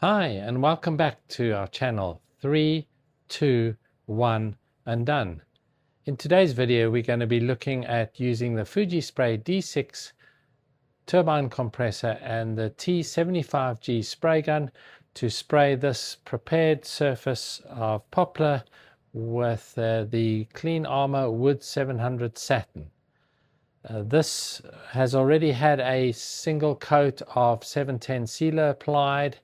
Hi, and welcome back to our channel 3, 2, 1 and done. In today's video we're going to be looking at using the FujiSpray D6 turbine compressor and the T75G spray gun to spray this prepared surface of poplar with the Clean Armor Wood 700 Satin. This has already had a single coat of 710 sealer applied,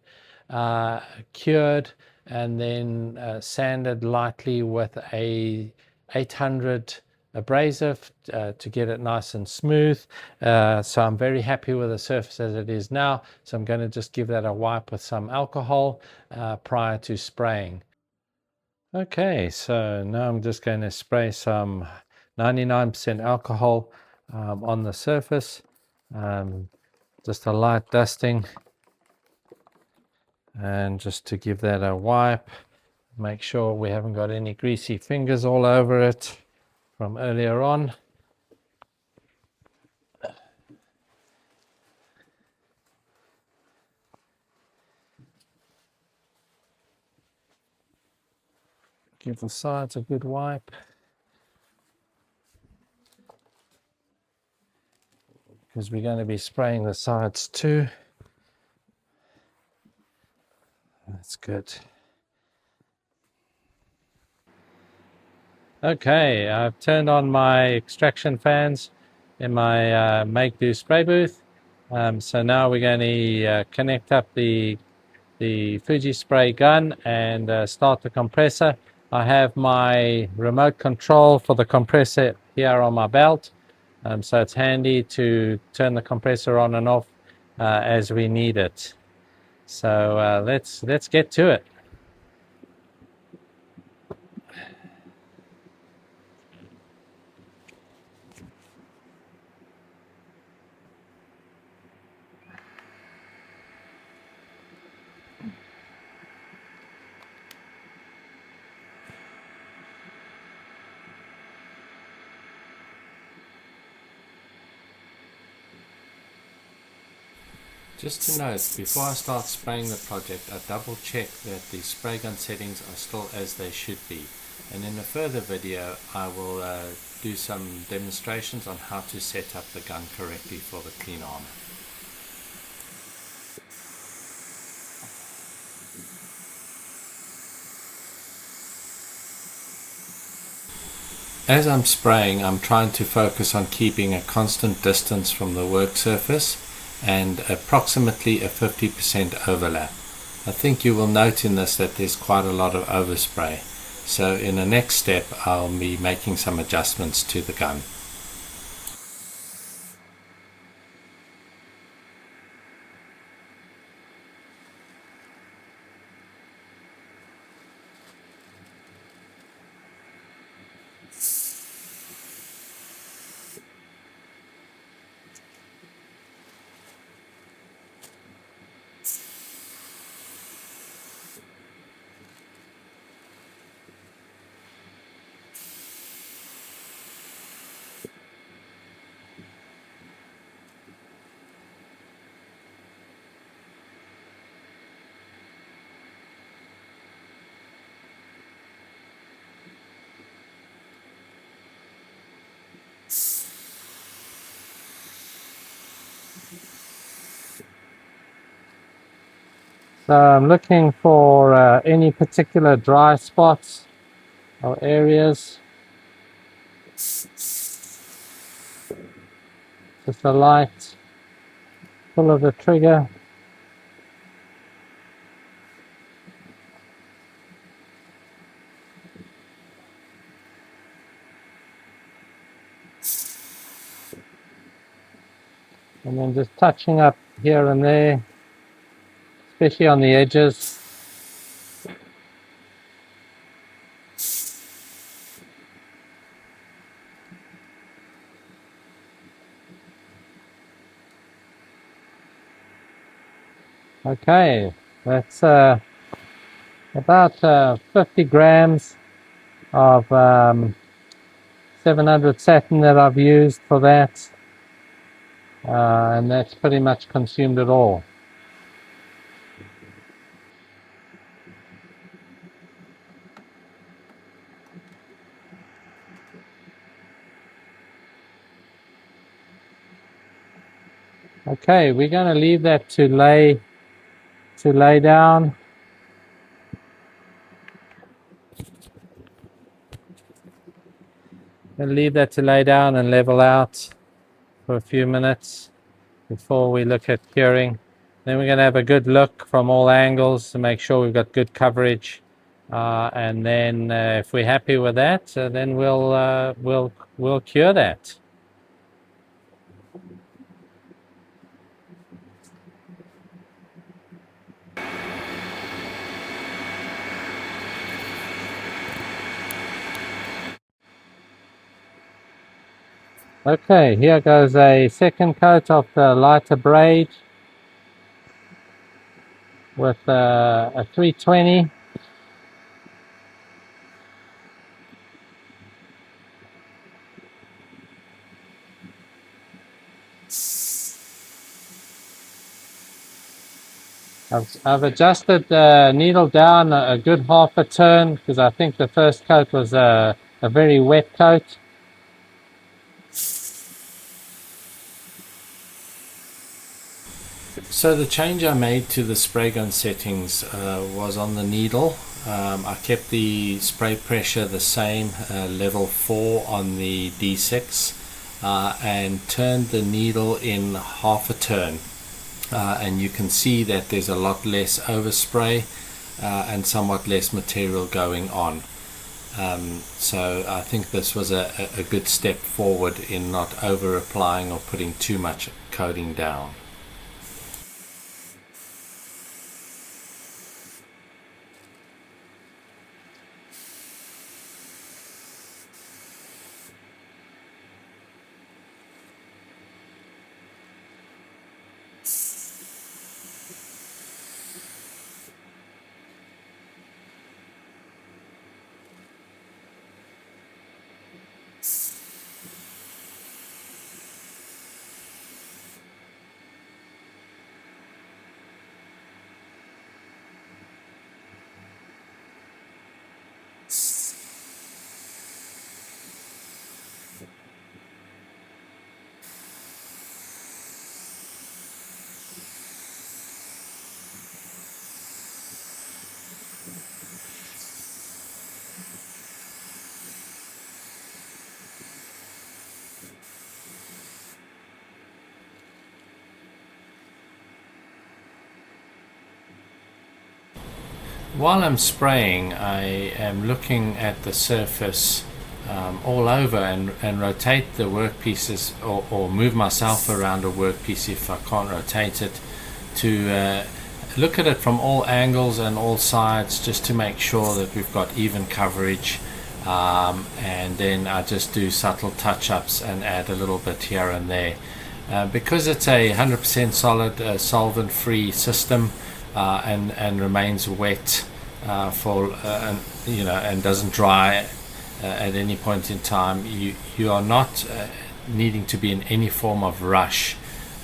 cured, and then sanded lightly with a 800 abrasive to get it nice and smooth. So I'm very happy with the surface as it is now. So I'm going to just give that a wipe with some alcohol prior to spraying. Okay, so now I'm just going to spray some 99% alcohol on the surface, just a light dusting, and just to give that a wipe, make sure we haven't got any greasy fingers all over it from earlier on. Give the sides a good wipe, because we're going to be spraying the sides too. That's good. Okay, I've turned on my extraction fans in my make do spray booth. So now we're going to connect up the FujiSpray gun and start the compressor. I have my remote control for the compressor here on my belt, so it's handy to turn the compressor on and off as we need it. So let's get to it. Just to note, before I start spraying the project, I double check that the spray gun settings are still as they should be. And in a further video, I will do some demonstrations on how to set up the gun correctly for the Clean Armor. As I'm spraying, I'm trying to focus on keeping a constant distance from the work surface and approximately a 50% overlap. I think you will note in this that there's quite a lot of overspray. So in the next step, I'll be making some adjustments to the gun. So I'm looking for any particular dry spots or areas. Just a light pull of the trigger. And then just touching up here and there, especially on the edges. Okay, that's about 50 grams of 700 satin that I've used for that, and that's pretty much consumed it all. Okay, we're going to leave that to lay down. And leave that to lay down and level out for a few minutes before we look at curing. Then we're going to have a good look from all angles to make sure we've got good coverage. And then if we're happy with that, then we'll cure that. Okay, here goes a second coat of the lighter braid with a 320. I've adjusted the needle down a good half a turn because I think the first coat was a very wet coat. So the change I made to the spray gun settings was on the needle. I kept the spray pressure the same, level 4 on the D6, and turned the needle in half a turn. And you can see that there's a lot less overspray and somewhat less material going on. So I think this was a good step forward in not over applying or putting too much coating down. While I'm spraying, I am looking at the surface all over and rotate the workpieces or move myself around a workpiece if I can't rotate it to look at it from all angles and all sides just to make sure that we've got even coverage, and then I just do subtle touch-ups and add a little bit here and there. Because it's a 100% solid solvent-free system and remains wet and doesn't dry at any point in time, you are not needing to be in any form of rush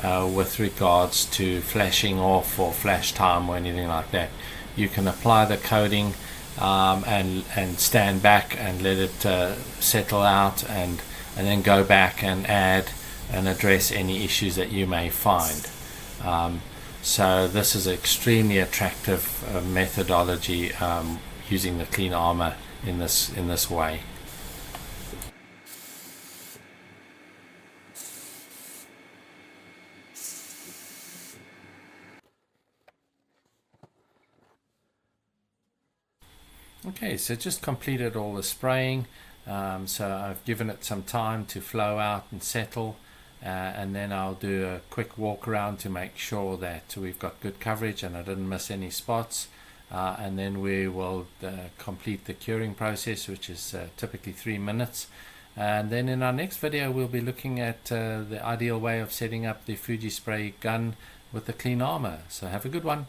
with regards to flashing off or flash time or anything like that. You can apply the coating and stand back and let it settle out, and then go back and add and address any issues that you may find. So this is an extremely attractive methodology, using the clean armor in this way. Okay, so just completed all the spraying. So I've given it some time to flow out and settle, and then I'll do a quick walk around to make sure that we've got good coverage and I didn't miss any spots, and then we will complete the curing process, which is typically 3 minutes. And then in our next video we'll be looking at the ideal way of setting up the FujiSpray gun with the clean armor. So have a good one.